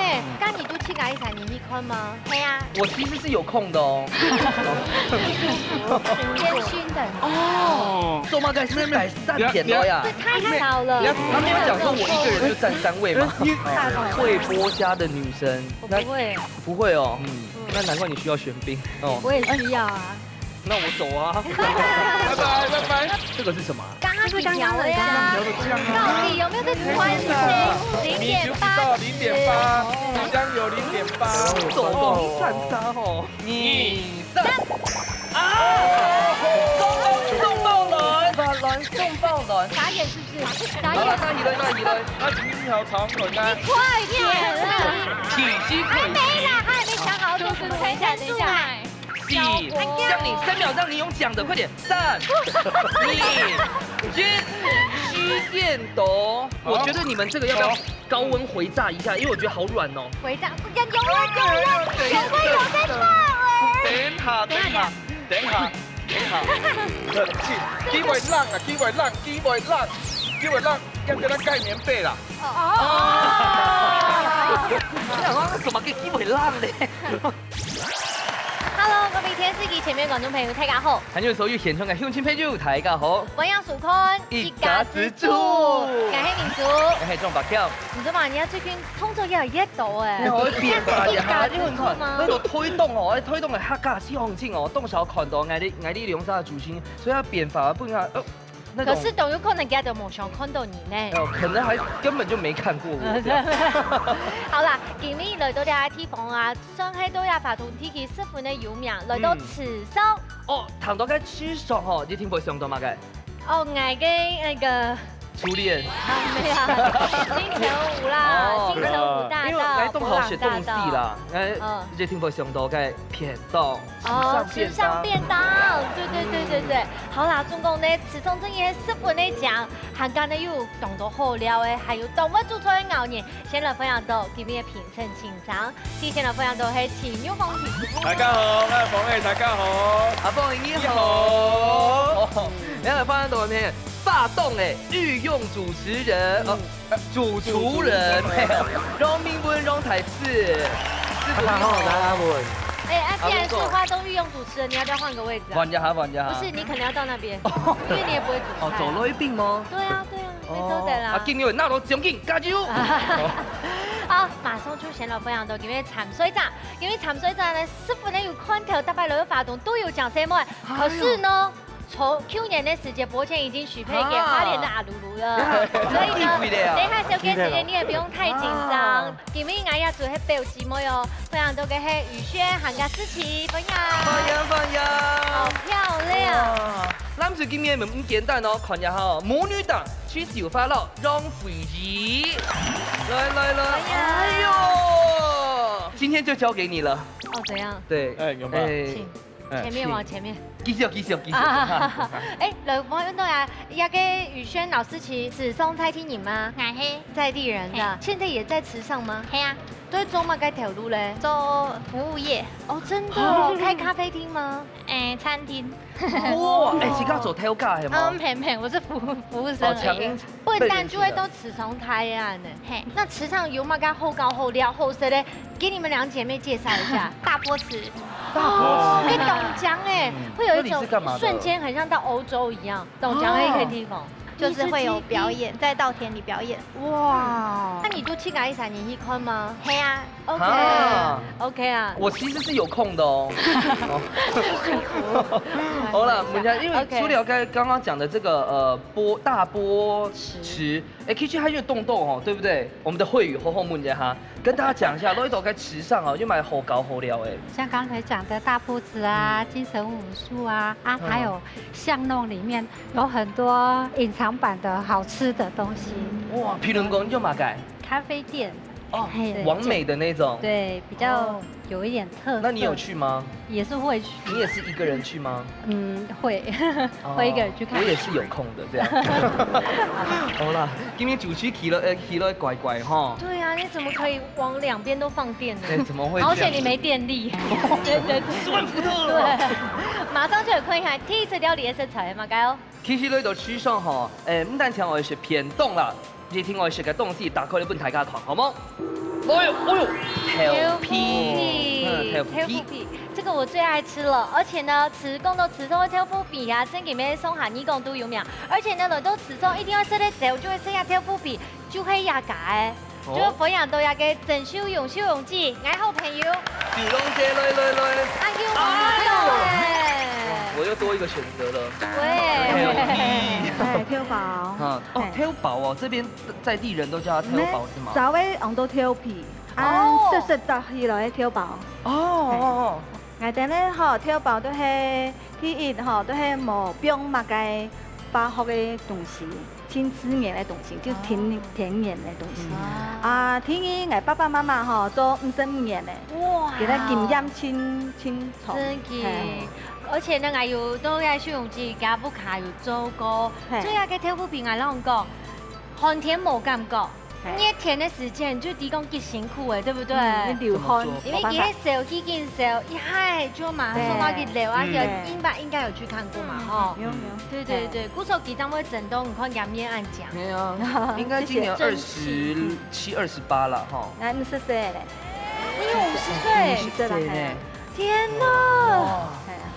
呢，刚你都去哪一场你去看吗？对啊，我其实是有空的哦。烟熏的哦，周妈该是改3点多呀。这太少了。他没有讲说我一个人就占3位吗？会剥虾的女生，我不会，不会哦。那难怪你需要玄彬哦。我也需要啊。那我走啊。拜拜拜拜。这个是什么？刚刚是调的呀。调的酱啊。到底有没有在关心？0.8，豆浆有0.8。走动散沙哦。你3啊！送爆轮，送爆轮。傻眼是不是？傻好了，眼。那移了。那请一条长滚啊。快点啊！体积还没啦，他还没想好，就是等一下，等一下。让你3秒，让你用讲的，快点，3、2、1，虚电斗。我觉得你们这个要不要高温回炸一下？因为我觉得好软哦。回炸，有在放哎。等下，冷静，機會冷啊，機會冷，要俾咱蓋棉被啦。怎麼叫機會冷呢？ Hello， 各位電視機前面觀眾朋友，大家好。還有所有現場嘅鄉親朋友，大家好。我要數看一家之主，感謝民族。係中白票。唔知嘛？而家最近通咗101度誒。我變化一下，因為那個推動哦，推動嘅客家氣象景哦，當時我看到我哋兩沙嘅主心，所以要變化不應該可是都有可能家就冇想看到你呢。可能還根本就沒看過我。好啦，今日來到呢個地方啊，上海都有發動天氣十分的有名，來到池上。哦，談到嘅池上哦，你聽過上到嗎？嘅？哦，我嘅那個。 初戀沒有，金城武啦，金城武大道，因為喺東河學東西啦，你聽過上到嘅便當，時尚便當，對，好啦，總共呢，池上真係十分的講，韓國呢有當多好料誒，還有動物煮出的熬年，先來分享到今日嘅評審清場，提前來分享到係前玉鳳師傅。大家好，我係鳳毅，大家好，阿鳳你好，你來分享到咩？ 發動誒御用主持人主廚人，榮明文、榮台次，大家好，大家好。既然是花東御用主持人，你要不要換個位置啊？換一下。不是，你可能要到那邊，因為你也不會煮菜。走路一並嗎？對啊，你都得啦。今日那攞獎金加油！好，馬上出現了分享到今日潛水站，因為潛水站呢，師傅呢有看頭，大白樓有發動，都有講什麼？可是呢？ 從去年的時節，博謙已經許配給花蓮的阿露露了，所以呢，等下小給時間你也不用太緊張。今日我要做係表姊妹哦，分享到嘅係宇軒、韓家思琪，分享。好漂亮。男子今年唔簡單哦，看一下哦，母女檔去小花樂讓飛機，來，哎呦，今天就交給你了。哦，怎樣？對，有沒有？請。 前面往前面，繼續。哎，來我問到呀，要給宇軒老師齊池上菜廳人嗎？俺係在地人的，現在也在池上嗎？係啊，都做乜該條路嘞？做服務業。哦，真的哦，開咖啡廳嗎？餐廳。哇，是家做挑價係嗎？平，我是服務生而已。不但就會到池上台啊呢。嘿，那池上有乜該後高後料後色嘞？給你們兩姐妹介紹一下。大波池。 哎，董江哎，會有一種瞬間很像到歐洲一樣。董江也可以地方，就是會有表演，在稻田裡表演。哇！那你都去哪一場你去看嗎？嘿啊 ，OK 啊。我其實是有空的哦。好了，我們因為除了剛剛講的這個大波池，其實還有洞洞哦，對不對？我們的慧宇後面的哈，跟大家講一下，都一走在池上哦，又買好高好料哎。像剛才講的大波子啊、金城武樹啊，還有巷弄裡面有很多隱藏版的好吃的東西。哇，譬如講就馬改咖啡店。 哦，完美的那種，對，比較有一點特色。那你有去嗎？也是會去。你也是一個人去嗎？會，會一個人去看。我也是有空的，這樣。好啦，今天主持起了怪怪哈。對啊，你怎麼可以往兩邊都放電呢？怎麼會？好險你沒電力。對。10萬伏特。對。馬上就嚟看一下第一次料理嘅食材嘛，該哦。其實呢度池上嗬，唔單止我哋食偏凍啦。你聽我食嘅東西，打開你本大家看，好冇？哎呦，头皮，头皮，这个我最爱吃了，而且呢，讲到吃中的头皮啊，真给妹送下你讲都有名，而且呢，来到吃中一定要食得少，就会剩下头皮，就可以压价的。就分享到一个整修用具，爱好朋友。九龙姐，来，阿 Q 我又多一个选择了。喂，挑包。啊，哦，挑包哦，这边在地人都叫它挑包是吗？早尾用到挑皮，细细搭起来挑包。哦。外底咧吼挑包都係第一吼都係無用乜嘅化學嘅東西。亲自研的东西，就田园的东西。啊，天意我爸爸妈妈吼做5-5年的，哇，给他经验清楚。真嘅，而且呢，我有都要修用机，家不卡有做过，这样嘅头皮我啷讲，寒天冇感觉。你甜的时间就提供极辛苦的，对不对？你流汗，因为一手一件手一嗨就马上到去流，而且应该有去看过嘛，哈。有。对，鼓手几张会整动，你看杨面按讲。没有，应该今年27、28了哈。哎，50岁嘞。你有50岁？ 50岁了，天哪！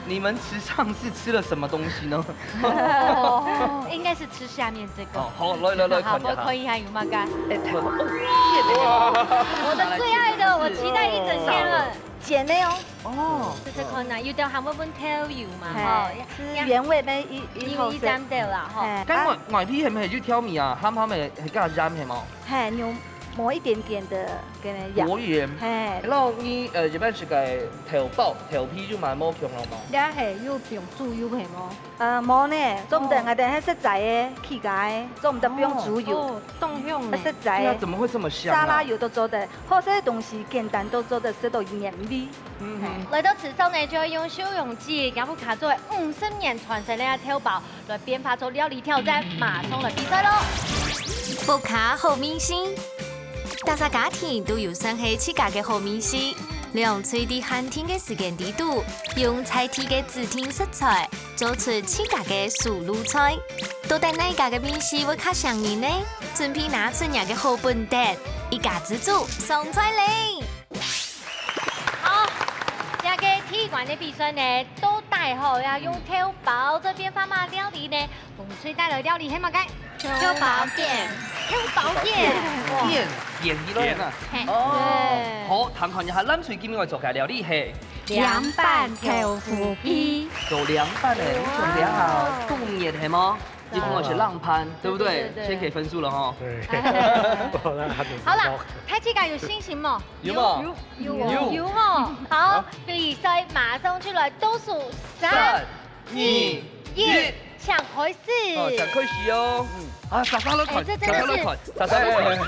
你们池上是吃了什么东西呢？应该是吃下面这个。好，来，好，我可以还有吗？干？哎，太好了！我的最爱的，我期待一整天了。碱的哦。哦，这是可能有啲韩文 tell you 嘛，是原味的一张掉啦，哈。咁外皮係咪要挑米啊？鹹係加鹽係冇？係牛磨一點點的跟你養。磨鹽。係。然後你一般是個頭皮就蠻冇強咯嘛。你係要用豬油係冇？冇呢，做唔得我哋係實在嘅氣解，做唔得不用豬油。動用的。實在。那怎麼會這麼香？沙拉油都做得，好些東西簡單都做得，食到鹽味。來到池上呢，就要用修容機，然後卡作為50年傳承嘅挑包，來編發出料理挑戰，馬上來比賽咯！福卡好明星，大家家庭都有生起自家嘅好明星，利用隨地寒天嘅時間地度，用菜地嘅指定食材，做出自家嘅素路菜。到底哪一家嘅明星會較上癮呢？準備拿出人嘅好本事，一家之主送出嚟。好，這個體育館的比賽呢，都帶好要用挑包這邊發嘛料理呢，風吹帶來料理係乜嘅？挑包店，挑包店，鹽啲咯，哦，好，談談一下，咱最近我做嘅料理係涼拌豆腐皮，做涼拌的，準備好凍熱係嗎？一共我是浪攀，對不對？先給分數了哈。好啦，睇自己有信心冇？有嗎？有哈。好，比賽馬上出來，倒數3、2、1，搶開始。哦，搶開始哦。啊，殺殺了款，這真的是，殺殺了款。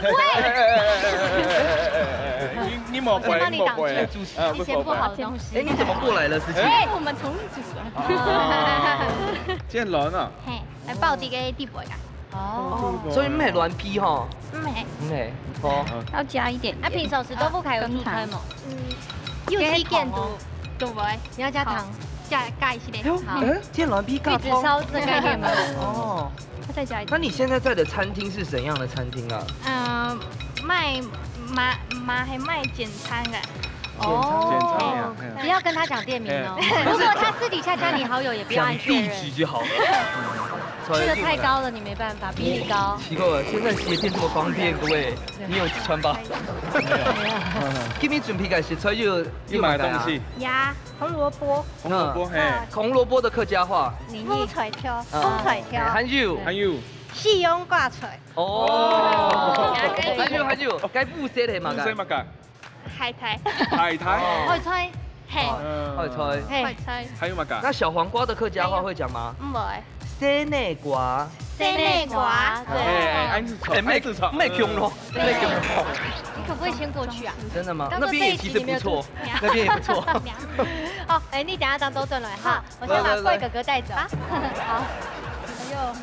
你莫背，幫你擋住，你一些不好的東西。哎，你怎麼過來了，司機？我們從主真軟啊！嘿，來爆啲嘅地位啊！哦，所以唔係亂批哈。唔係，唔係，哦。要加一點。那平常時豆腐還有煮菜嗎？有啲鹹度，對不對？你要加糖，加一些點。好，哎，芥藍皮玉子燒這概念嗎？哦。再加一點。那你現在在的餐廳是怎樣的餐廳啊？賣簡餐嘅。哦，不要跟他講店名哦。如果他私底下加你好友，也不要按確認。地址就好了。這個太高了，你沒辦法，比你高。奇怪了，現在鞋店這麼方便，各位，你有穿吧？今天準備嘅食材要買東西。呀，紅蘿蔔。紅蘿蔔嘿，紅蘿蔔的客家話。風菜條，風菜條。還有西洋掛菜。哦。還有，該布色係嘛？唔使乜㗎？海苔。海苔。開菜。嘿。開菜。海苔。還有乜㗎？那小黃瓜的客家話會講嗎？唔會。西內瓜。西內瓜。對。沒強咯，沒強咯。你可不可以先過去啊？真的嗎？那邊也其實不錯，那邊也不錯。好，哎，你等下當周正來哈，我先把貴哥哥帶走。好。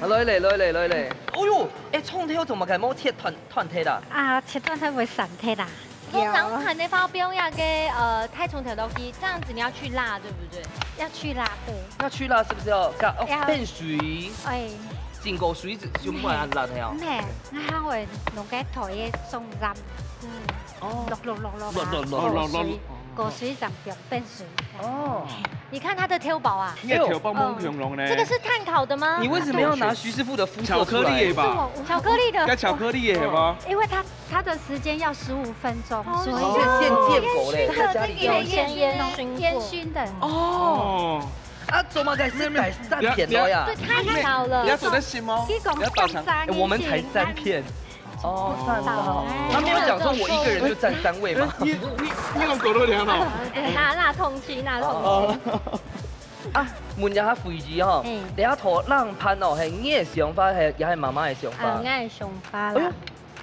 來嚟。哦呦，哎，蔥條怎麼解冇切斷鐵啦？啊，切斷它會散鐵啦。通常喊的發標要給太蔥條豆皮，這樣子你要去辣，對不對？要去辣，對。要去辣是不是要加變水？哎。整個水就唔係辣的呀。咩？我會弄個台嘅松針。哦，落水，果水长变水。哦，你看它的挑宝啊，你的条棒棒恐龙呢？这个是碳烤的吗？你为什么要拿徐师傅的肤色巧克力的吧？巧克力的，该巧克力的是吗？因为它的时间要15分钟，所以现见狗嘞，在家里有先烟熏的。哦。啊，怎么改是改3片了呀？对，太小了你。要煮的心吗？一共3我们才3片。哦，他没有讲说我一个人就占3位吗？你用狗肉量了？那通气，那通气。啊，问一下肥子吼，你遐涂浪攀哦，系你的想法，还是妈妈的想法？我的想法啦。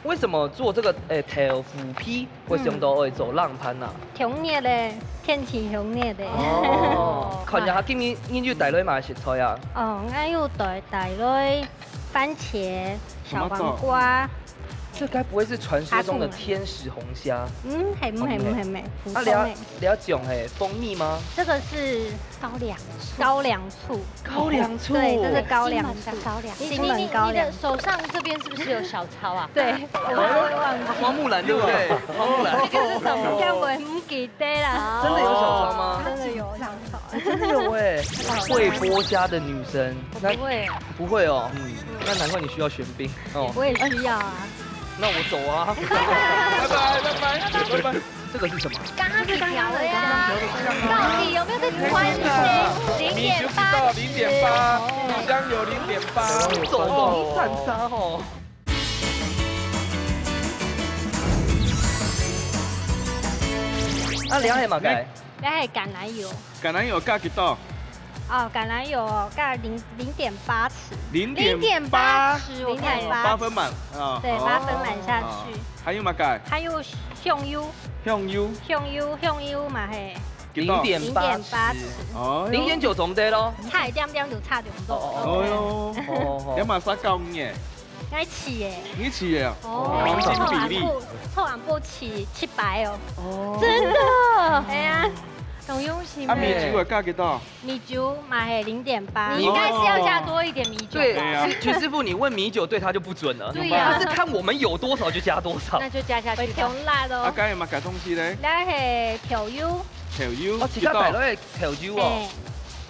为什么做这个头腐皮会想到会做浪攀呐？熊热的，天气熊热的。哦，看一下今年就带来买食材啊。哦，我有带来番茄、小黄瓜。这该不会是传说中的天使红虾？系唔系？啊，你要讲蜂蜜吗？这个是高粱醋。高粱醋。对，这是高粱醋。你的手上这边是不是有小抄啊？对，花木兰对不对？花木兰。这个是什么？叫我唔记得啦。真的有小抄吗？真的有小抄。真的有哎，会剥虾的女生。不会。不会哦。那难怪你需要玄彬哦。我也需要啊。那我走啊！拜拜。这个是什么？刚刚是调的呀。到底有没有在关心？0.8， 0.8，香油0.8，走动散沙哦。啊，你系嘛計？你係橄欖油。橄欖油加幾多？哦，橄欖油哦，加0.8匙。0.8匙，我看8分滿啊。对，8分滿下去。還有嘛計？還有香油。香油嘛係。 0.8匙。哦，0.9仲低咯。差一點點就差點多。哦喲。有嘛啥夠嘅？愛吃耶。你吃耶？哦。黃金比例。臭碗布起700哦。哦。真的。哎呀。 很用心。啊，米酒加幾多？米酒買0.8，你應該是要加多一點米酒。對啊，曲師傅，你問米酒對他就不準了。對呀，他是看我們有多少就加多少。那就加下去。會辣哦。啊，加有嘛加東西咧？咱係調油。調油。我自家帶落去調油哦。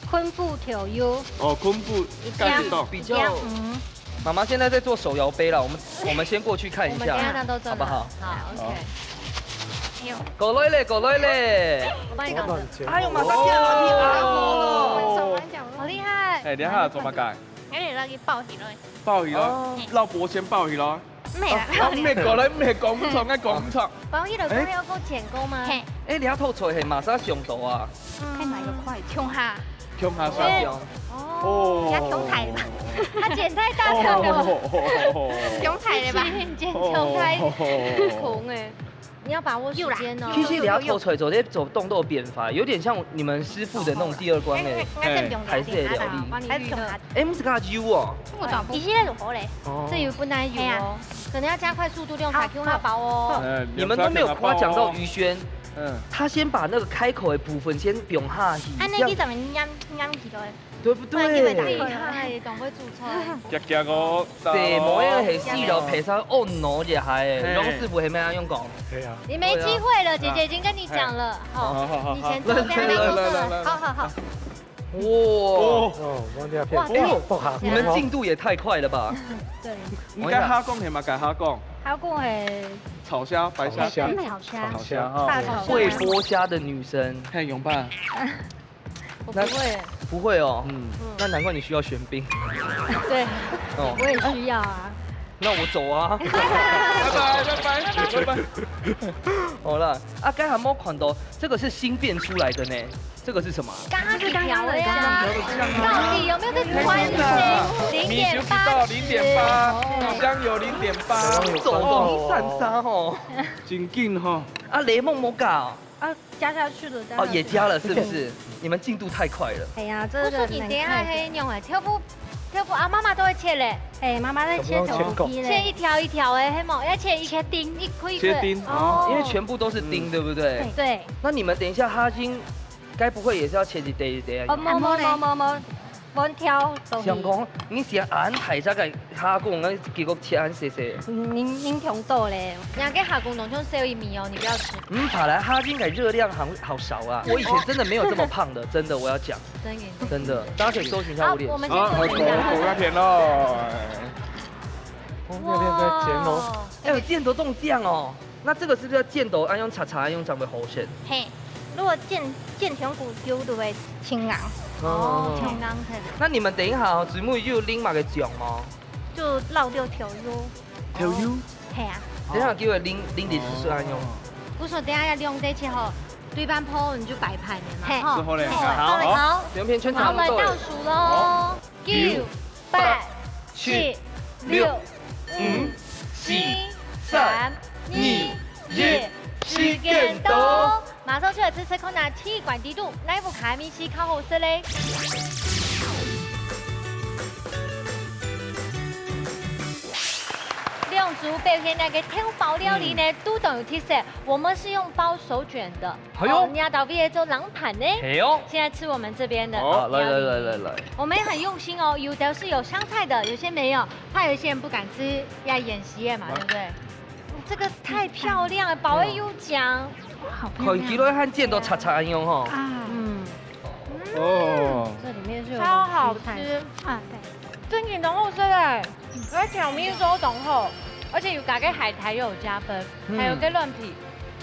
昆布調油。哦，昆布加幾多？比較。媽媽現在在做手搖杯了，我們先過去看一下，好不好？好 ，OK。 過來咧，過來咧！我幫你搞的。哎呦，馬上見到你阿婆了，好厲害！哎，你下做乜解？有點那個爆起來。爆起咯，撈保鮮爆起咯。咩啦？咩過來咩講唔錯，講唔錯。爆起來要夠剪工嗎？哎，你要透菜係馬上上到啊！睇哪個快？窮下。窮下上。哦。要窮台嘛？他剪太大條了。窮台的吧？剪窮台。窮哎。 你要把握時間哦。其實你要透出來做啲做動作變化，有點像你們師傅的那種第二關嘅台式嘅料理。M 是加油哦。以前那種好嘞。這油不難油哦，可能要加快速度，用才 Q 它薄哦。你們都沒有誇獎到於軒，他先把那個開口的部分先用下去，啊，那個怎麼啱起來？ 對不對？厲害，咁會煮菜。夾個這模樣係細肉配上按攞就係，龍師傅係咩樣用講？係啊。你沒機會了，姐姐已經跟你講了。好，你先做，這樣來。好。哇！忘掉片，不好。你們進度也太快了吧？對。唔該蝦公係咪計蝦公？蝦公係炒蝦、白蝦。炒蝦。會剝蝦的女生，看用吧。 我不會，不會哦。那難怪你需要玄彬。對，我也需要啊。那我走啊。拜拜。好了，啊，剛才冇看到，這個是新變出來的呢。這個是什麼？剛剛是調的呀。到底有沒有在關心？0.8，香油0.8，走動散沙哦。真緊哈。啊，雷夢冇搞。 啊，加下去了。哦，也加了，是不是？你們進度太快了。哎呀，這個你等下可以用哎，挑布啊，媽媽都會切嘞。哎，媽媽在切頭皮嘞，切一條一條哎，黑毛要切一個丁，一塊一塊。切丁哦，因為全部都是丁，對不對？對。那你們等一下哈金，該不會也是要切一堆？哦，冇，我挑都想讲，你是按台才个下讲，那结果切按细细。您挑多嘞。人家给下公农村烧一米哦，你不要吃。爬来哈金改热量好少啊！我以前真的没有这么胖的，真的我要讲，真的，大家可以搜寻一下我脸。我们先好，搜寻一下。狗要甜喽。那边在煎哦。哎，有箭头冻酱哦。那这个是不是要箭头按用茶用长的好鲜？嘿，如果健全骨丢就会清硬，哦，清刚才。那你们等一下哦，水母有拎嘛个酱吗？就捞掉条肉。条油。嘿啊。等一下给我拎点是按用。我说等一下要用这些吼，对半泡你就摆盘的嘛。嘿，之后呢？好，两片圈好，差不多。来倒数喽，9、8、7、6、5、4、3、2、1，时间到，马上就来吃吃看哪气管低度，哪一部卡米西靠后色嘞？两组表现那个挑包料理呢，都都有特色。我们是用包手卷的，哎呦人家到边做冷盘呢。哎呦，现在吃我们这边的。好，来。我们也很用心哦，有的是有香菜的，有些没有，怕有些人不敢吃要演习嘛，对不对？这个太漂亮了，保卫又讲，好漂亮。看起来和箭头擦按用吼。啊，哦。这里面是有超好吃啊，对。真的浓厚色嘞，而且我们又都浓厚，而且有加个海苔又有加分，还有个乱皮。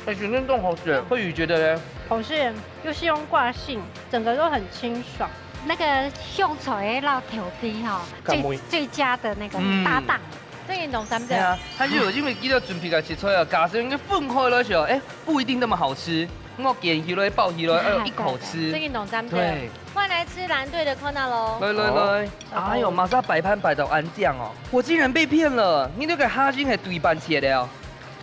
哎，全身冻好吃，慧宇觉得呢？好吃，又是用挂性，整个都很清爽。那个香菜的老头皮哈，最佳的那个搭档。这你懂三不？对啊，它就有因为记得准备个切出来，加上个分开的时候，哎，不一定那么好吃。我点起来爆起来，一口吃。这你懂三不？对。换来吃蓝队的 Kona 喽。来，哎呦，马上摆盘摆到安酱哦，我竟然被骗了！你那个哈金系对半切的哦。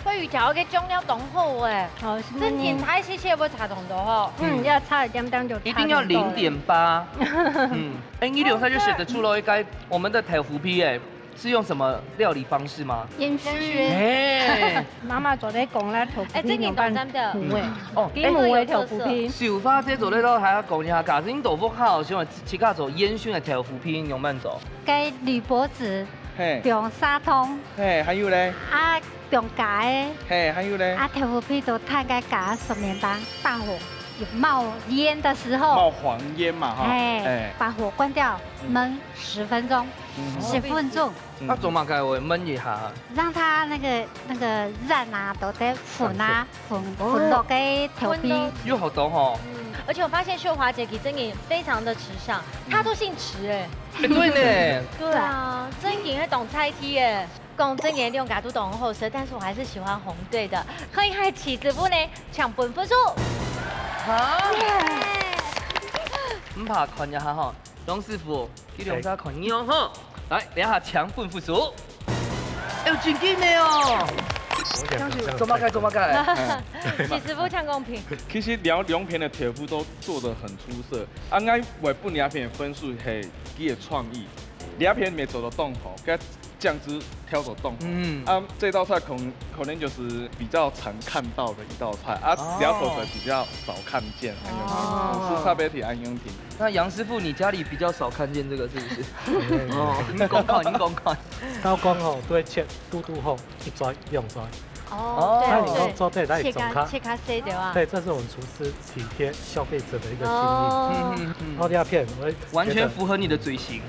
慧宇条嘅中了浓厚诶，好，这点太细切不差浓度吼。要差一点点就。一定要0.8。哎，你留下就写得出了，应该我们的豆腐皮哎。是用什么料理方式吗？烟熏。哎，妈妈做在讲啦，豆腐皮用办母诶，哦，母诶豆腐皮。手法这做咧都还要讲一下，假设你豆腐好，喜欢自家做烟熏的豆腐皮用慢做。给铝箔纸，用砂糖，还有咧，啊，用夹的，还有咧，啊，豆腐皮都太该夹10面大火。有冒烟的时候，冒黄烟嘛哈，把火关掉，焖10分钟，10分钟。那做嘛该我焖一下，让它那个染啊都得粉落给头皮。又好懂吼。而且我发现秀华姐其实真的非常的时尚，她都姓池哎。对呢。对啊，真也会懂菜梯耶。讲真言用嘎都懂后舌，但是我还是喜欢红队的。可以和起师傅呢抢本分数。好，唔怕看一下哈，龙师傅，你两下看你哦哈，来，等下抢分复数，哎呦，真紧的哦，做嘛该，起师傅抢公平。其实两片的豆腐都做得很出色，应该为本两片分数系几个创意，两片没做到动头，跟酱汁挑手动。这道菜可能就是比较常看到的一道菜啊，两口的比较少看见。是差别体安永庭。那杨师傅，你家里比较少看见这个是不是？您讲看。刀工吼都会切嘟后一抓用抓。哦，那你说做对，它也切卡塞对吧？对，这是我们厨师体贴消费者的一个心意。然后第二片，完全符合你的嘴型。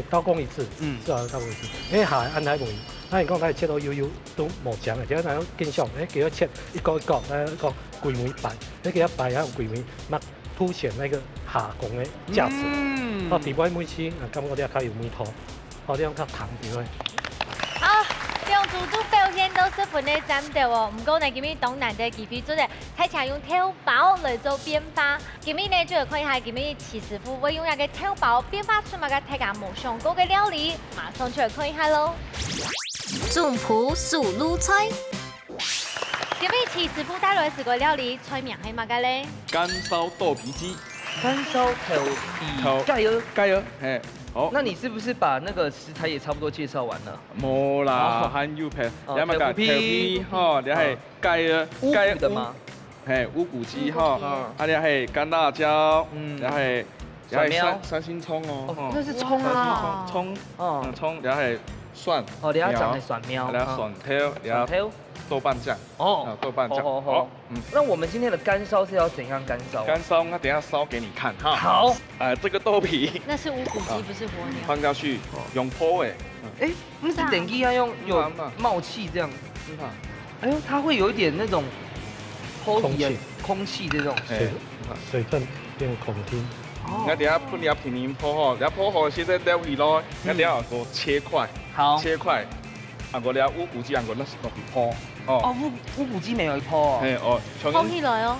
刀工一致，至少刀工一致。下安排无伊，那你讲它切到悠都无强的，只要那种见效，叫它切一个，那个规枚摆，你叫它摆下规枚，那凸显那个下工的价值。到底摆每次，感觉较有味道，好像较糖啲个。好，两组都表现都十分的赞的哦。唔过呢，今日东南的技术做的，太常用挑包来做编发。今日呢，就要看一下今日齐师傅会用一个挑包编发出乜个大家冇上过嘅料理，马上就来看一下喽。中埔素卤菜。今日齐师傅带来是个料理，菜名系乜个咧？干烧豆皮鸡。干烧豆皮，加油，好，那你是不是把那个食材也差不多介绍完了？冇啦，还有片，两个豆皮，吼，你系乌骨的吗？乌骨鸡哈，啊，你系干辣椒，然后蒜苗三星葱哦，那是葱啊，葱，哦葱，然后还蒜，哦，你要长的蒜苗，然后蒜头，然后豆瓣酱，哦，豆瓣酱，好，那我们今天的干烧是要怎样干烧？干烧，那等一下烧给你看哈。好，这个豆皮那是乌骨鸡，不是火鸟。放下去，用泼诶，哎，那是等一要用有冒气这样，哎呦，它会有一点那种空气这种水分变空气。那等下不你要平平泼吼，然后泼好现在在位咯，那等下给我切块，好，切块，我了乌骨鸡，我那是落去泼。哦，乌骨鸡没有一泼哦。嘿哦，抛起来哦。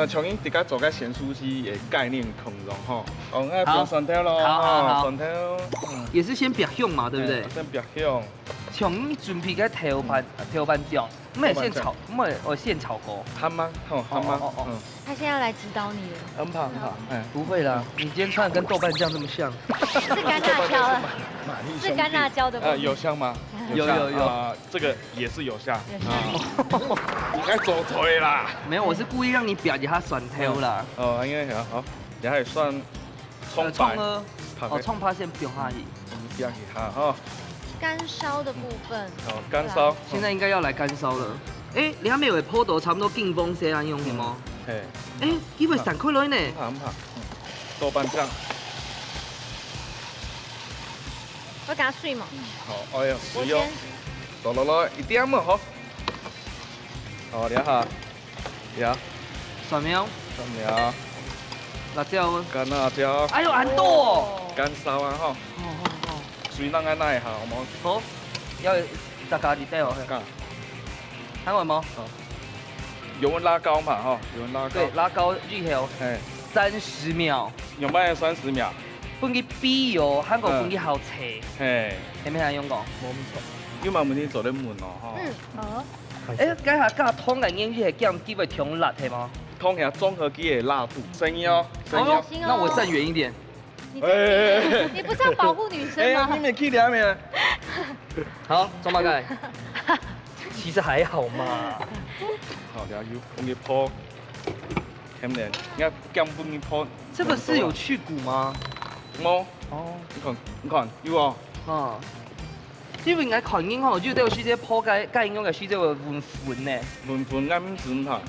从因直接做个咸酥鸡的概念控容吼。哦，那标蒜头咯，好，蒜头，也是先煸香嘛，对不对？先煸香。从准备个调拌酱，我们现炒过。憨吗？哦，憨吗？他现在来指导你了。很怕，不会啦，你今天穿的跟豆瓣酱这么像。是干辣椒了，是干辣椒的。有像吗？有，这个也是有像。你该走腿啦。没有，我是故意让你煸一下蒜头啦。哦，应该好，然后蒜葱白。葱拍先煸下去。煸一下哈。干烧的部分。哦，干烧。现在应该要来干烧了。哎，你还没有泡到差不多劲风些安用的吗？嘿。哎，以为散开来呢。很怕。豆瓣酱。我给它碎嘛。好，哎呀，食用。来，一点嘛好。好，然后，蒜苗，辣椒，干辣椒。哎呦，很多哦。干烧啊哈。水让爱耐下，好冇？好，要大家你带我去。看完吗？油温拉高嘛哈，油温拉高。对，拉高热后，30秒。用慢30秒。分去比哦，韩国分去好切。嘿，有咩用讲？冇唔错。有冇问题做得闷哦？好。哎，改下加汤来腌，是减几位调辣的吗？汤下综合鸡的辣度，声音哦。那我站远一点。你不是要保护女生吗？你没去两面。好，中八盖。其实还好嘛。好，然后又放去泡，甜点，你看姜放去泡。这个是有去骨吗？冇。哦。你看，有哦。啊。因為我看見吼，就都有時隻泡解應用嘅時隻會混混呢。混混啱唔哈。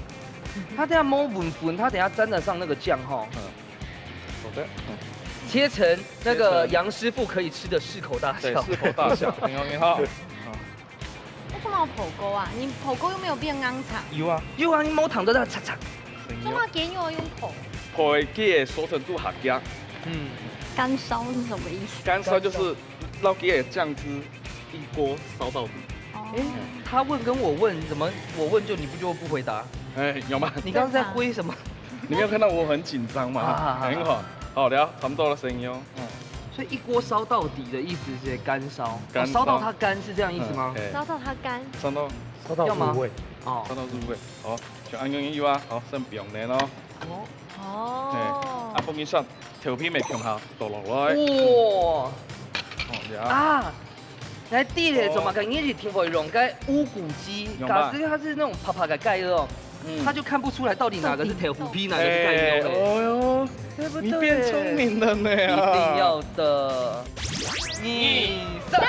它等下摸混混，它等下沾得上那個醬哈。好的。切成那個楊師傅可以吃的適口大小。對，適口大小，很好。為什麼要剖溝啊？你剖溝又沒有變啱長。有啊，你摸糖都在擦擦。中華雞肉用剖。剖雞的熟成度下降。干烧是什麼意思？干燒就是撈雞的醬汁。一锅燒到底。哎，他問跟我問，怎麼我問就你就不回答？哎，有嗎？你剛剛在揮什麼？你沒有看到我很緊張嗎？很好，好聊，差不多了聲音哦。所以一鍋燒到底的意思是乾燒，燒到它乾是這樣意思嗎？燒到它乾。燒到入味。哦，燒到入味。好，就按用油啊，好，剩表面咯。哦。放進上，條片未強下，倒落來。哇！啊！來第一種嘛，肯定是聽會用該烏骨雞，可是它是那種啪啪的蓋哦，它就看不出來到底哪個是鐵虎皮，哪個是蓋肉。哦呦，對不對？你變聰明了呢！一定要的。2、3，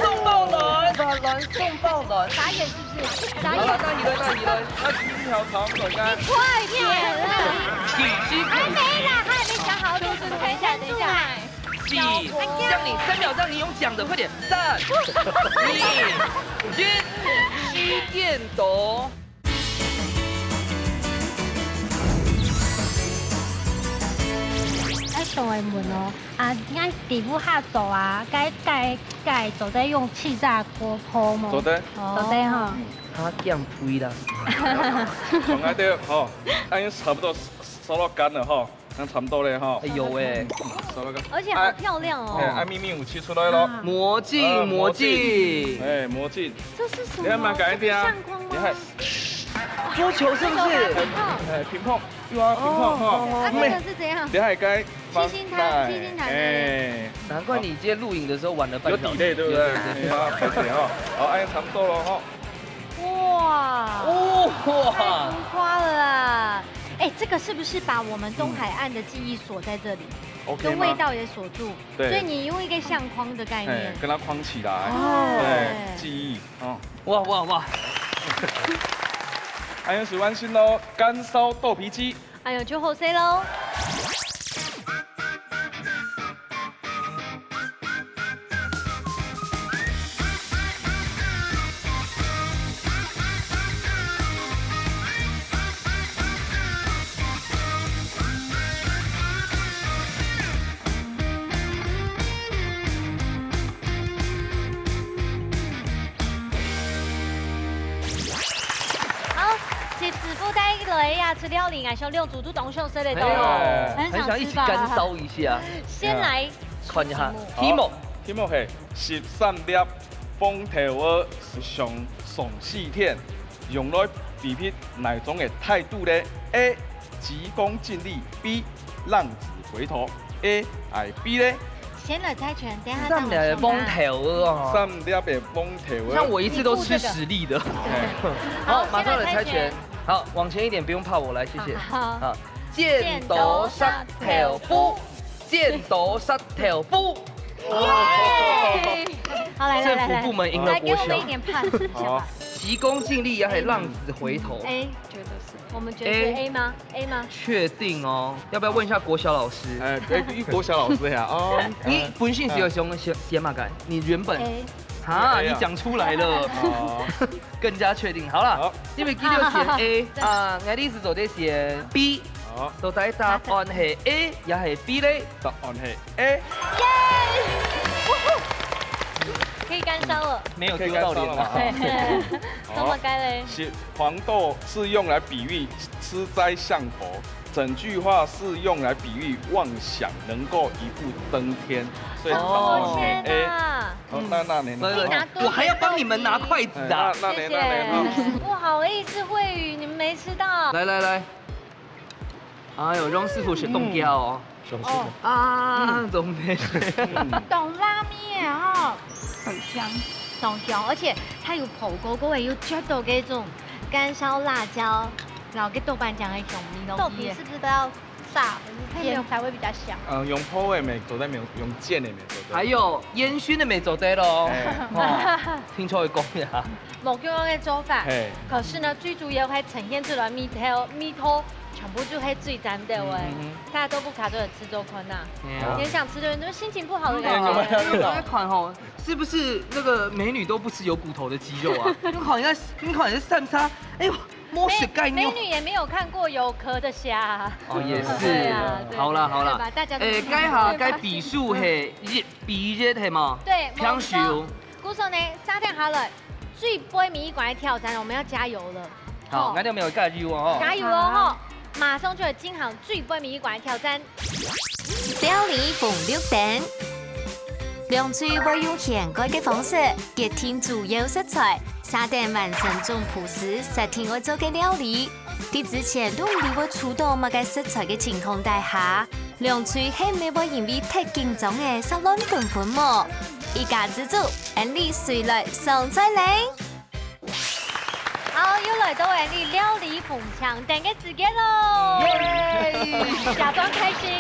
送爆輪，送爆輪，傻眼是不是？傻眼。大魚，那一條長腿干。快點啦！還沒啦，他還沒想好多準備，等一下。讓你3秒，讓你用講的，快點！3、2、1，虛電動。所謂門哦，啱底部下做啊，該做得用氣炸鍋鋪嘛。做得。做得哈。他減肥啦。從那啲吼，按差不多燒到乾了吼。那差不多嘞哈，哎呦喂，而且好漂亮哦！哎，秘密武器出来咯，魔鏡，哎，魔鏡，這是什麼？你還蠻感啲啊，你看，桌球是不是？哎，乒乓，有啊，乒乓哈，那這個是怎樣？你還該七星台，哎，難怪你今天錄影的時候晚了半小時，有底類對不對？好，開始哈，好，哎，差不多了哈。哇，太浮誇了啦！哎，哎，这个是不是把我们东海岸的记忆锁在这里？ OK 跟味道也锁住，对所以你用一个相框的概念，跟它框起来，对，记忆哦。哇哇哇！还有喜欢新喽，干烧豆皮鸡。哎呦，就后 C 喽。子夫带来呀吃料理，俺想六组都懂秀色的都很想一起干烧一下。先来看一下题目係13粒風頭鵝上爽四天，用來比拼哪種嘅態度呢 ？A. 急功近利 ，B. 浪子回頭 ，A. 係 B 呢？先來猜拳，等下3粒嘅風頭鵝啊，3粒嘅風頭鵝。像我一次都吃10粒的。好，馬上來猜拳。好，往前一點，不用怕我來，謝謝。好，箭斗膝頭夫，箭斗膝頭夫。好，來，政府部門贏了國小。來給我們一點判詞吧。急功近利，也係浪子回頭。 A 覺得是，我們覺得是 A 嗎 ？A 嗎？確定哦，要不要問一下國小老師？國小老師呀，哦，你本性是有熊寫馬改，你原本。啊，你講出來了，更加確定。好了，因為記得寫 A 啊，我的意思就得寫 B。到底答案係 A 也係 B 呢？答案係 A。可以乾燒了。沒有丟到臉嘛？那麼該嘞？黃豆是用來比喻吃齋相佛，整句話是用來比喻妄想能夠一步登天，所以答案係 A。好，那你我還要幫你們拿筷子啊！謝謝。不好意思，慧宇，你們沒吃到。來，哎呦，讓師傅學凍膠哦。熊師傅啊，懂沒？懂拉麵哦，很香，凍膠，而且它有火鍋嗰位有嚼到嗰種乾燒辣椒，然後跟豆瓣醬嘅熊米東西。豆皮是不是都要炸煎才會比較香？用鋪嘅咪做得，用煎嘅咪做得。還有煙燻的沒做得咯。聽錯佢講呀。某個樣嘅做法，可是呢，最主要係呈現出來米頭。全部就黑最沾的喂，大家都不卡都有吃周坤呐，也想吃的人都心情不好的感覺。那款吼，是不是那個美女都不吃有骨頭的雞肉啊？你好像是散沙，哎呦，摸屎概念。美女也沒有看過有殼的蝦。哦，也是。好啦，該比數係比熱係嘛？對。香樹。鼓手呢，3點好了，最杯米一館的挑戰，我們要加油了。好，我哋沒有加油哦。加油哦！馬上就係進行最杯米一館挑戰。料理逢6點，涼脆會用現改嘅方式結添主要食材，3點完成總鋪時實天我做嘅料理。啲之前都唔理會觸到乜嘅食材嘅情況底下，涼脆係咪會因為太緊張嘅失亂款款麼？一家之主，安利誰來上菜嚟？好，又來到我哋料理捧場等嘅時間咯，假裝開心，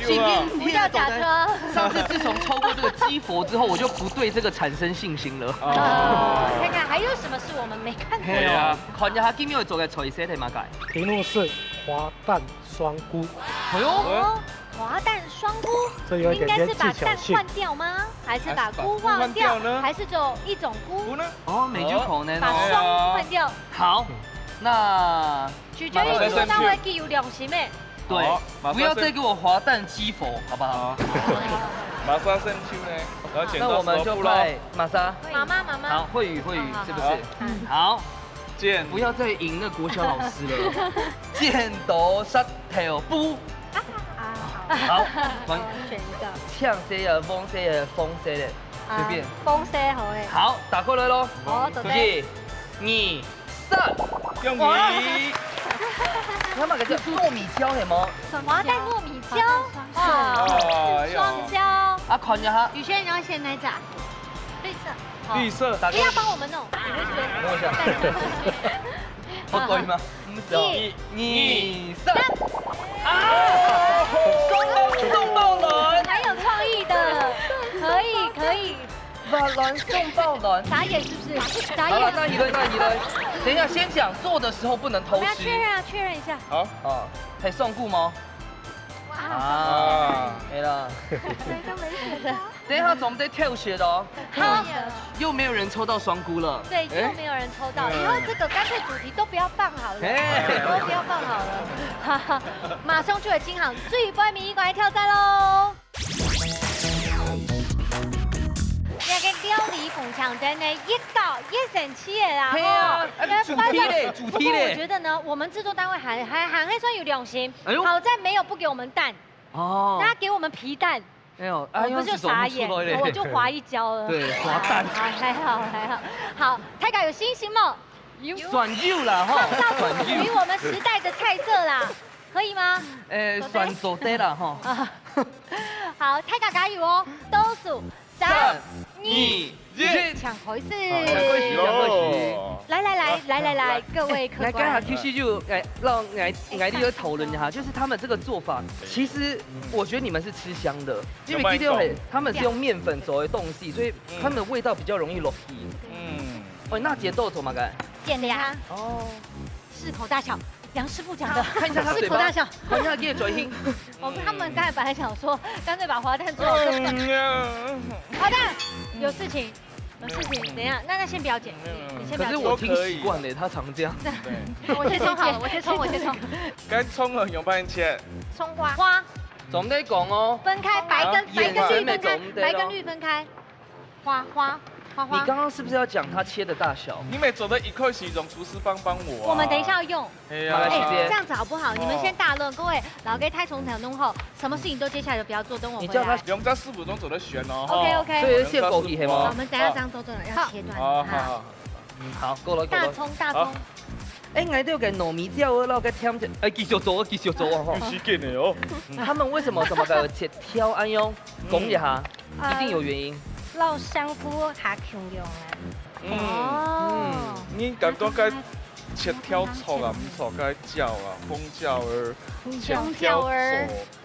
今天不要假裝。上次自從抽過這個雞佛之後，我就不對這個產生信心了。看看還有什麼是我們沒看過的？看一下今日要做嘅菜色係乜嘢？題目是滑蛋雙菇。哎呦！滑蛋雙菇，應該是把蛋換掉嗎？還是把菇換掉呢？還是只有一種菇呢？哦，美酒可能把雙換掉。好，那取決於做到位給有良心咩？對，不要再給我滑蛋雞佛，好不好？瑪莎生抽呢？那我們就派瑪莎。媽媽。好，慧宇，是不是？好，不要再贏那國小老師了。箭斗膝頭夫。好，選一個。嗆色啊，風色啊，風色的，隨便。風色好誒。好，打過來咯。好，準備。1、2、3，用米。你買個叫糯米椒係嗎？滑蛋糯米椒。雙椒。啊，看一下。宇軒，你要先來炸。綠色。綠色。不要幫我們弄。弄一下。好贵吗？不是哦。2、3。送爆轮，蛮有创意的，可以。把轮送爆轮，傻眼是不是？傻好了，眼。那一轮。等一下，先讲做的时候不能偷我们要吃。确认一下。好，可以送顾吗？没了。谁都没选到。等一下总得跳血的哦。好，又没有人抽到双菇了。对，又没有人抽到，以后这个干脆主题都不要放好了，都不要放好了。哈哈，马上就会进行最波迷关挑战喽！那个料理捧场真的1神7的啦，对啊，主题嘞。我觉得呢，我们制作单位还算有良心，哎呦好在没有不给我们蛋，哦，他给我们皮蛋。没有，我不就傻眼，我就滑一跤了。对，滑蛋。还好。好，泰嘎有新型吗？蒜肉啦哈，属于我们时代的菜色啦，可以吗？蒜做的啦哈。好，泰嘎加油哦，倒数3、2、1，抢回事。来，各位客官。来，刚好 QC 就让艾丽讨论一下，就是他们这个做法，其实我觉得你们是吃香的，因为他们是用面粉做的东西，所以他们的味道比较容易落地。那解豆怎么干？减凉。适口大小。杨师傅讲的，看一下他嘴巴，看一下他的嘴型。他们刚才本来想说，干脆把滑蛋做好。滑蛋有事情，等一下，那先不要剪，你先不要剪。可是我挺习惯的，他常这样。对，我先冲好了，我先冲。该冲了，用半切。葱花。总得讲哦。分开，白跟绿分开。花。你刚刚是不是要讲它切的大小？你每走的一块洗种厨师帮我。我们等一下要用。这样子好不好？你们先大论，各位老给太从场弄后，什么事情都接下来就不要做，等我回来。你叫他用在4分钟走的选哦。OK。所以现狗皮黑吗？我们等下这样做要切断。好，够了。大葱。我都要给糯米椒然后给添只，继续做啊哈。必须给的哦。他们为什么个切挑安用？讲一下，一定有原因。老香菇下强用啊！你感觉该切挑醋啊，唔错，该椒啊，红椒儿，切挑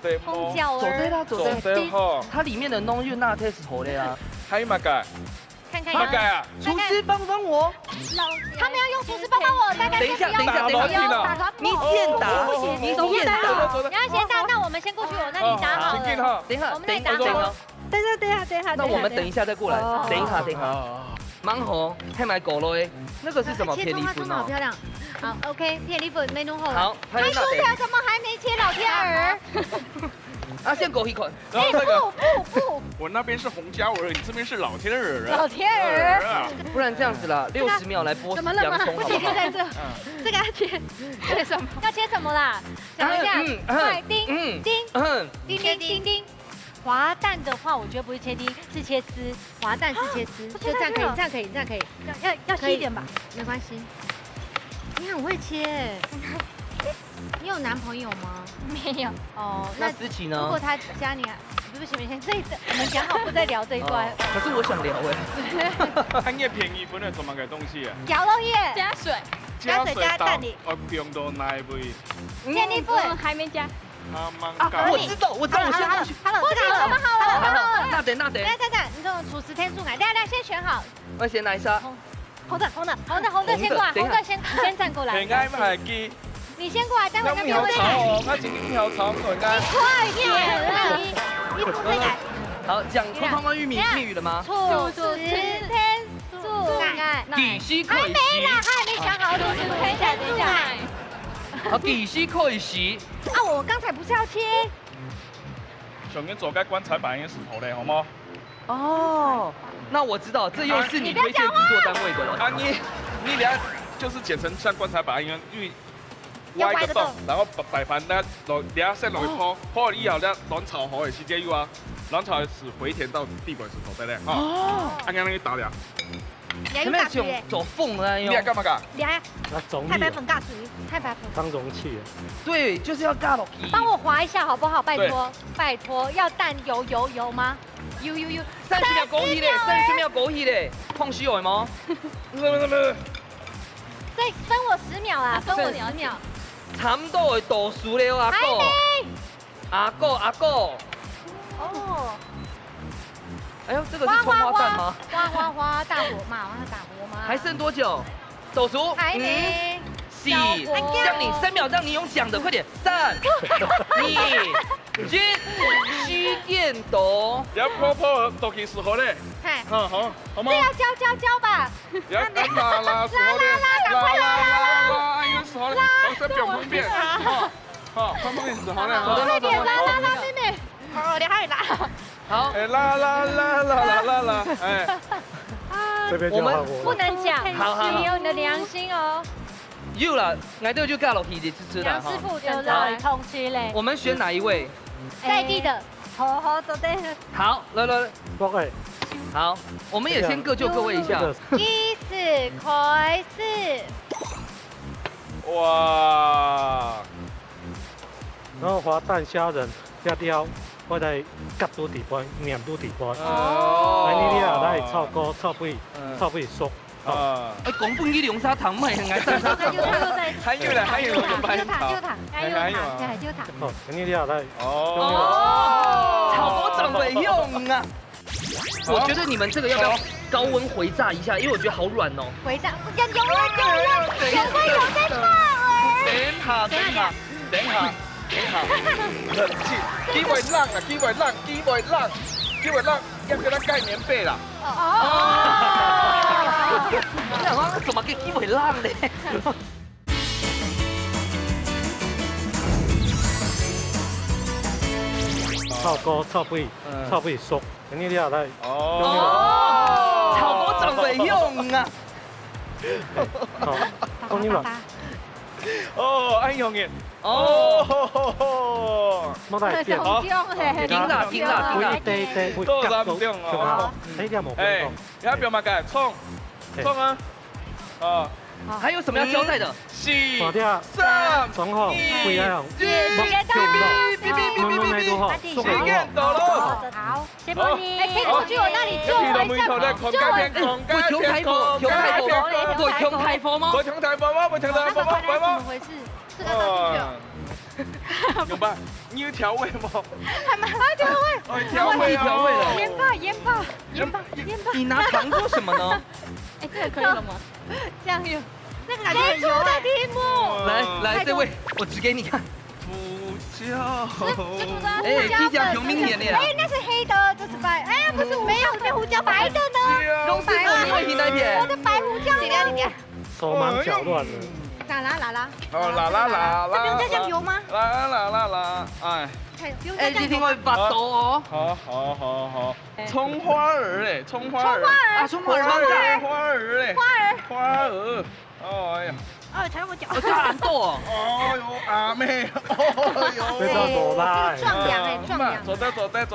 对红椒儿，走对哈。它里面的浓郁那 taste 好的啊。还有嘛改？看嘛改啊！厨师帮我。他们要用厨师帮我，大家等一下，你先打，你先打。你要先打，那我们先过去我那里打好了。等一下，我们那里打好了。等一下。那我们等一下再过来。等一下。芒果，还买狗肉诶，那个是什么？切葱花好漂亮。好 ，OK， 片里粉没弄好。好，还出来怎么还没切老天儿？先狗一口。不，我那边是红椒儿，你这边是老天儿啊。老天儿。不然这样子啦，60秒来剥洋葱好不好？切在这，这个要切什么？要切什么啦？想一下，快叮。滑蛋的话，我觉得不是切丁，是切丝；滑蛋是切丝，就这样可以。要细一点吧，没关系。你很会切，你有男朋友吗？没有。哦，那思琪呢？如果他加你，不行，我们讲好不再聊这一段。可是我想聊哎。它越便宜，不能怎么个东西啊？绞肉叶加水加蛋里。冰到奶味。健力粉还没加。我知道，我先过去。好了。那等。等，你这种厨师天数感，大家先选好。我先来一下。红的先过来，红的先站过来。平安买鸡。你先过来，待会那边会改。我一条炒我该。快点，一步再改。好，讲空空方玉米密语了吗？厨师天数感。底西可以洗。他还没想好，厨师等一下。好，底西可以洗。我刚才不是要切？上面做该棺材板也是头嘞，好吗？哦，那我知道，这又是你推荐制作单位的了。你俩就是剪成像棺材板一样，挖一个洞，然后摆盘呢，俩先落去泡，泡了以后呢，卵炒好的时间有啊，卵炒是回填到地板石头对嘞，按样你打俩。前面走缝了你要干嘛干？那总太白粉尬水，太白粉。当容器。对，就是要尬落去。帮我滑一下好不好？拜托，要蛋油吗？油。30秒枸杞嘞，30秒枸杞嘞，碰洗有吗？再分我10秒啦，分我10秒。差不多会倒数了，阿狗。阿狗。哦，哎呦，这个是葱花蛋吗？花，大火嘛，往上打火嘛。还剩多久？倒数。还没。4，让你3秒，让你用讲的，快点，3、2、1，虚电斗。要泡泡倒计时好嘞。好吗？这要教吧。要拉，赶快拉，安有时候嘞，老师不用分辨。好，他们时候嘞，快点拉，妹妹。哦，你还拉。好，哎，拉，哎。这边就换我不能讲，好你有你的良心哦。有啦，挨对就尬落去就知道梁师傅有了通知嘞。我们选哪一位？在地的。好，走对。好，来，各位，好，我们也先各就各位一下。意思开始。哇！然后滑蛋虾仁加掉，我来夹到地板，面到地板。哦。安尼你啊来炒锅炒尾熟。哎，公本去龙沙糖卖，很爱上沙糖。还有嘞，还有个白糖。还有糖。哦，安尼你啊来。哦。炒锅长尾用啊！我觉得你们这个要不要高温回炸一下？因为我觉得好软哦。回炸，有在炒哎。等下，冷静，机会冷，要给他盖棉被啦。哦。怎么给机会浪呢？炒锅炒尾熟，安尼你啊来。哦。炒锅长尾用啊！好，讲你嘛。哦，安用嘅。哦。冇大变。停啦！对，都三中哦。哎，你冇变哎，你要不要嘛改？冲啊！哦。还有什么要交代的？4、3、从好，回来哦。时间到了。好，谢波尼。哎，可以过去我那里救我一下吗？会冲台风吗？会冲台风吗？怎么回事？这个放进去哦。有吧？你有调味吗？还蛮调味。哦，调味了。盐巴。你拿糖做什么呢？哎，这个可以了吗？酱油。那个感觉很油的题目。来，这位，我指给你看。胡椒。哎，鸡脚挺明显的呀。哎，那是黑的，这是白。哎，不是，没有，这胡椒白的呢。龙白的，你会听那片？我的白胡椒呢？手忙脚乱的。啦。哦，啦。这不用再酱油吗？啦，哎。哎，你听我把刀哦。好。葱花儿嘞，葱花儿。啊，葱花儿吗？花儿。哦，哎呀。哦，踩我脚。我加很多。哦哟，阿妹，哦哟。非常多啦。壮阳。走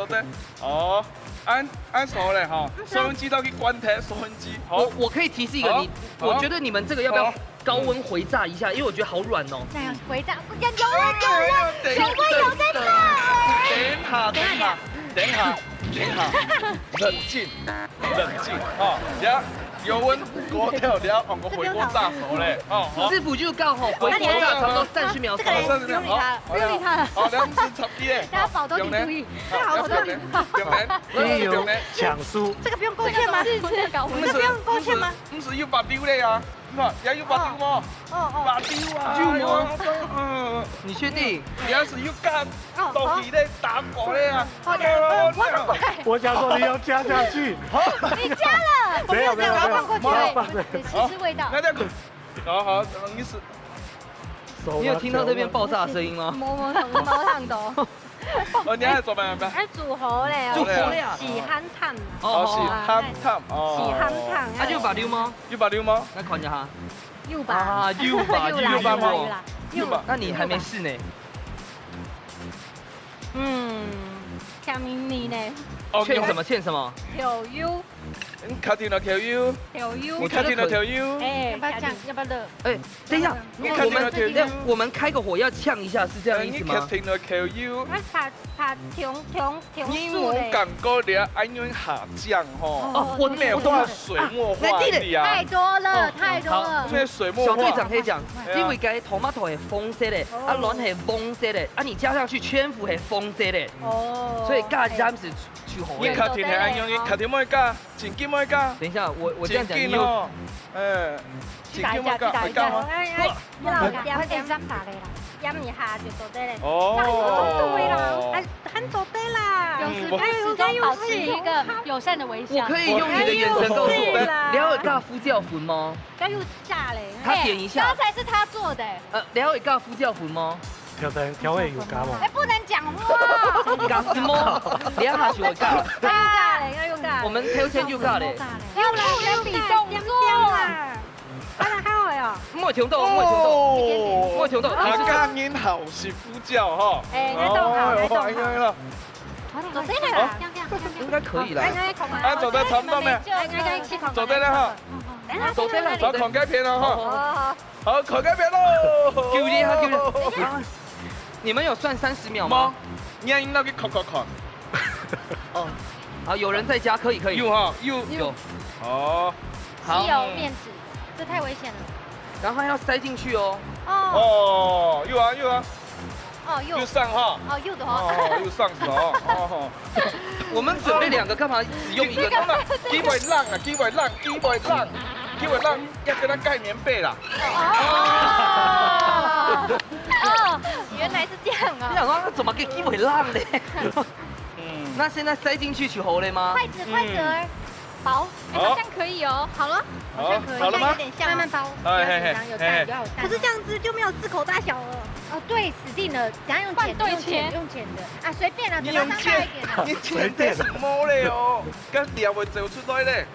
的。哦，按熟嘞哈，收音机都去关台，收音机。我可以提示一个我觉得你们这个要不要高温回炸一下？因为我觉得好软哦。这样回炸，有在炸。等一下，冷静啊！油温锅掉，然后往个回锅炸熟嘞。哦，师傅就刚好回锅炸差不多30秒。不用理他了。好，2次插边。大家保都挺注意。这好，我第一抢输。这个不用勾芡吗？这个不用勾芡吗？不是要把丢嘞呀？也要把丢吗？把丢啊！你确定？你要是要干到底嘞打过嘞啊！我想说你要加下去。你加了。没有，放过去。对，试味道。那这样，好，你是。你有听到这边爆炸的声音吗？毛烫的。哦，你还做咩？还煮好嘞。煮好嘞啊！洗憨烫。哦，洗憨烫。洗憨烫。啊，要把溜吗？来看一下。又把。啊，又把。那你还没试呢。甜蜜蜜呢。欠什么？有油。你卡停了 QU，你卡停了 QU，哎，要不要酱？要不要热？哎，等一下，我们开个火要呛一下，是这样意思你卡吗？停了 QU。啊，拍停你树嘞。冇感觉你安用下酱吼？哦，我没有画水墨画的啊太。多了，太多了。因为水墨小队画。长可以讲，因为该头马头系棕色的，啊卵系棕色的，啊你加上去圈幅系棕色的，哦。所以加起来是去红的。你卡停系安用，你卡停冇加，前进冇加。等一下，我这样讲，你有哦，前进冇加，会加吗？要点三打的啦。腌一下就做得嘞。哦。对啦，很做得啦。有时可以始终保持一个友善的微笑。我可以用你的眼神告诉我，对啦你要有尬夫教魂吗？要有炸嘞。他点一下刚。才是他做的。你要有尬夫教魂吗？调味有加吗？哎，不能讲话。尬什么？你要他学我尬。要炸嘞，要有炸。我们挑天就尬嘞。要不能比动作。啊，还好哟。唔会听到，唔会听到，哦，唔会听到。他刚音好是呼叫哈。哎，来动好，来动好。了。做得嘞啦。应该可以啦。啊，走的差不多没有？走对了哈。走对了，找孔盖片了哈。哦。好，孔盖片喽。丢你，他丢你。你们有算30秒吗？你要引导去扣。哦，好，有人在家，可以。有哈，有。哦。稀有面纸，这太危险了。然后要塞进去哦。哦，有啊。哦，又上哈。哦，又的哦，又上手哦。我们准备2个，干嘛只用一个？机会浪啊，机会浪，要跟他盖棉被啦。哦，原来是这样啊。你想说他怎么给机会浪嘞？那现在塞进去取猴嘞吗？筷子儿，薄，好像可以哦。好了，好了吗？有点像，慢慢包。有蛋，有蛋。可是这样子就没有4口大小了。哦，对，死定了，等下用剪的啊，随便啦，你嘴巴张大一点啊。你剪得什么嘞哦？跟料会走出来嘞，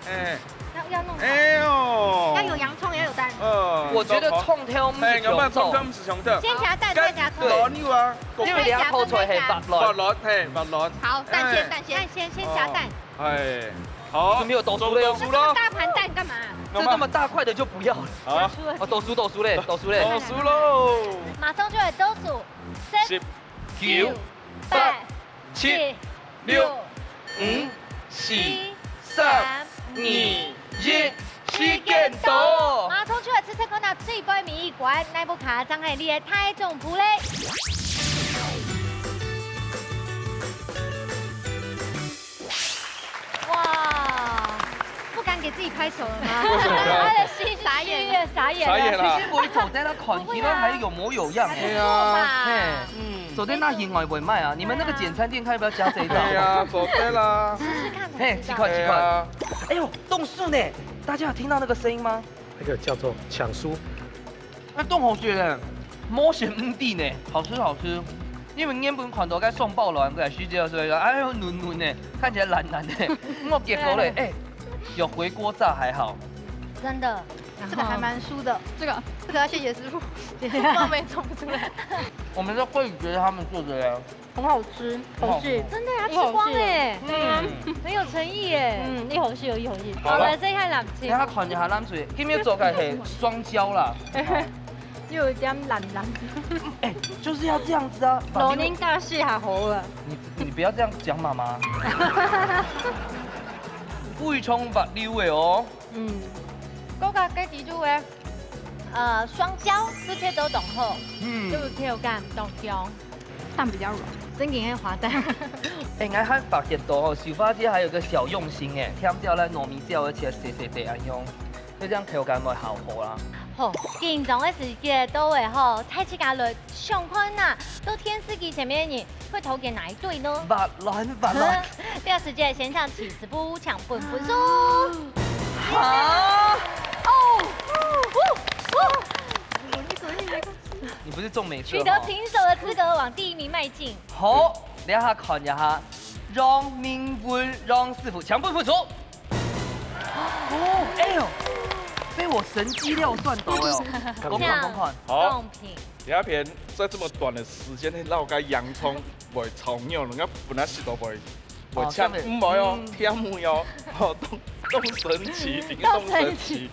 要弄。哎呦。要有洋葱，也有蛋。我觉得葱挑不是有没有葱葱不是熊的？先夹蛋，再夹葱。卵有啊。因为你要抠出来是白卵。白卵。好，蛋先夹蛋。哎，好。是没有抖出嘞哦。大盘蛋干嘛？这么大块的就不要了。好。抖出嘞。抖出喽。马上就会倒数10、 9、8、 7、 6、5、4、3、2、1，时间到。马上就会吃看到最高民意馆那部卡张海丽的台中埔嘞。哇！不敢给自己拍手了吗？他的心傻眼了。其实我走在那款体呢还有模有样。对啊，走在那型外不会卖啊！你们那个简餐店看要不要加这一道？对啊，走对啦。试试看。嘿，奇怪。哎呦，冻树呢？大家有听到那个声音吗？那个叫做抢酥。那冻好雪呢，摸咸唔地呢，好吃。因为原本款都该送爆了，过来徐姐说哎呦嫩呢，看起来蓝的。我结果嘞，有回锅炸还好。真的。这个还蛮酥的，这个要谢谢师傅，我没做不出来。我们是会觉得他们做的呀，很好吃，好吃，真的要吃光哎，很有诚意哎，一口气有一口气。好了，这一下两千。等下看一下咱水，今天做开是双椒啦，又有一点懒，就是要这样子啊。老年大戏还好了，你不要这样讲妈妈。胃葱白溜的哦。嗰個雞子豬嘅，雙椒都切到凍好，都會挑間凍香，蛋比較軟，真嘅係滑蛋。我還發現到哦，小花姐還有個小用心誒，添掉咧糯米椒，而且細地安用，所以這樣口感會好好啦。好，健壯嘅時節都會好，睇起價率上寬啊，都天司機前面你會投給哪一隊呢？白卵。這個時節先上起司部搶本書。啊！你不是中美取得平手的资格，往第1名迈进。好，等下看一下，让明文让师傅强奔不熟。哎呦，被我神机料算到哟！公款。好，第二片在这么短的时间内，让个洋葱袂炒肉，人家本来是都袂呛，唔会哦，甜唔哦，好冻。冻神奇，顶冻神奇。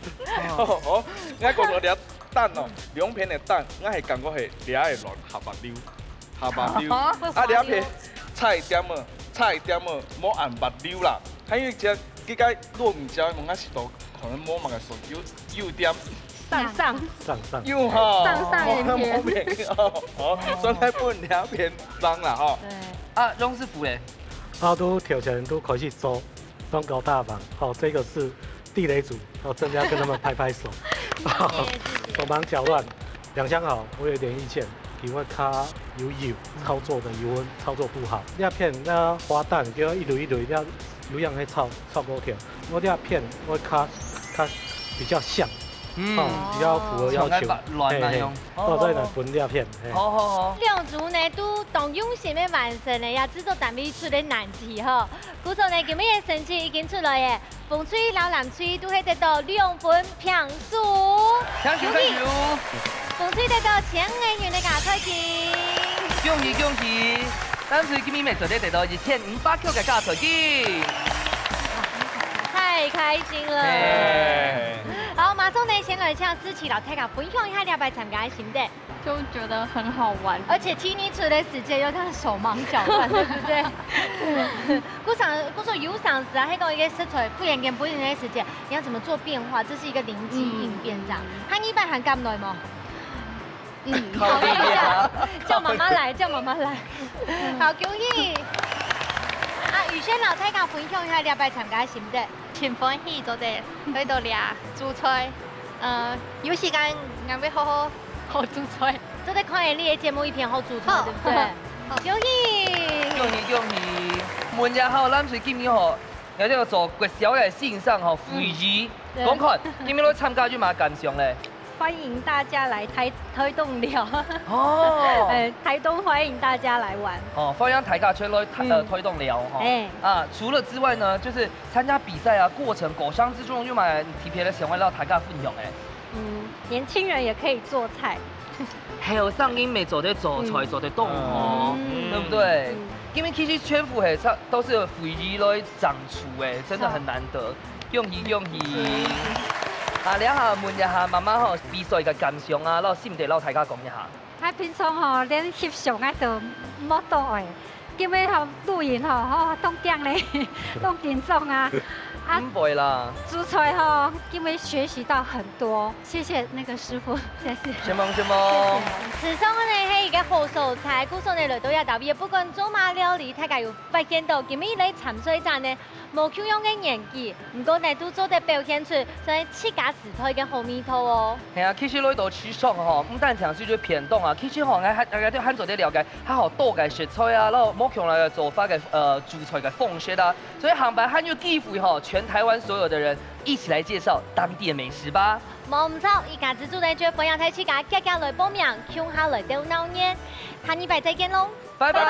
哦，我讲到粒蛋哦，两片的蛋，我系感觉系掠会乱下白溜，下白溜。啊，掠片差一点么，差一点么，摸按白溜啦。还有只几个糯米椒，我是都可能摸嘛个手有点。上，有哈，上一片哦，酸菜粉两片脏了哈。对。啊，翁师傅嘞？都挑起来都开始做，都搞大方。好，这个是地雷组，真的要跟他们拍拍手。手忙脚乱，两相好，我有点意见，因为它有操作的油温操作不好。那片那花蛋叫一蕊一蕊，要有样去炒过条。我那片我它比较像。比较符合要求。我再来分两片。好。两组呢都动用心的完成的，也制作单位出的难题哈。故说呢，今日的成绩已经出来嘅，风吹、老南吹都会得到2分评数。恭喜！风吹得到1500元的加彩金。恭喜！咱吹今日咪做得得到2500块嘅加彩金。太开心了！好，马上呢，先来向思琪老太太分享一下200参加的心得，就觉得很好玩，而且听你出的时间又看手忙脚乱，对不对？故说有赏识啊，还有一个食材不严跟不严的时间，你要怎么做变化？这是一个灵机应变这样。喊一般喊咁耐吗？好一下，叫妈妈来，好，恭喜！啊，宇轩老太太分享一下200参加的心得。真欢喜做得喺度掠煮菜，有时间我要好好煮菜。做得看你的节目一片好煮菜，对不对？恭喜！问一下吼，咱是今年吼有这个做国小嘅线上吼会议，讲看今年都参加咗嘛感想咧？欢迎大家来推动聊哦，台东欢迎大家来玩哦，欢迎台卡圈来推动聊哈。除了之外呢，就是参加比赛啊，过程果香之中又买提别的想法到台卡分享诶。年轻人也可以做菜，还有上音美走得走出来走得动哦，对不对？因为其实全府嘿都是会议来长出诶，真的很难得，恭喜！啊，两下问一下妈妈吼比赛嘅感想啊，老心得老大家讲一下。平常吼，咱翕相啊都冇多诶，今日吼录影吼，冻僵咧，冻紧张啊。不会啦。煮菜吼，今日学习到很多，谢谢那个师傅，谢谢。谢梦。此生呢係一個好素材，故說呢來到一道嘢，不管做馬料理，大家有發現到今日嚟潛水站呢，冇咁樣嘅演技，唔過呢都做得表現出所以切假時態嘅好味道哦。係啊，其實來到吃爽吼，唔單淨係做片段啊，其實吼大家都很做啲了解，還好多嘅食材啊，然後冇強嘅做法嘅煮菜嘅方式啊，所以航班很有機會吼，全台灣所有的人一起來介紹當地嘅美食吧。冇唔錯，而家自助呢就分享睇自家家來報名，搶下來到鬧年，下禮拜再見咯，拜拜。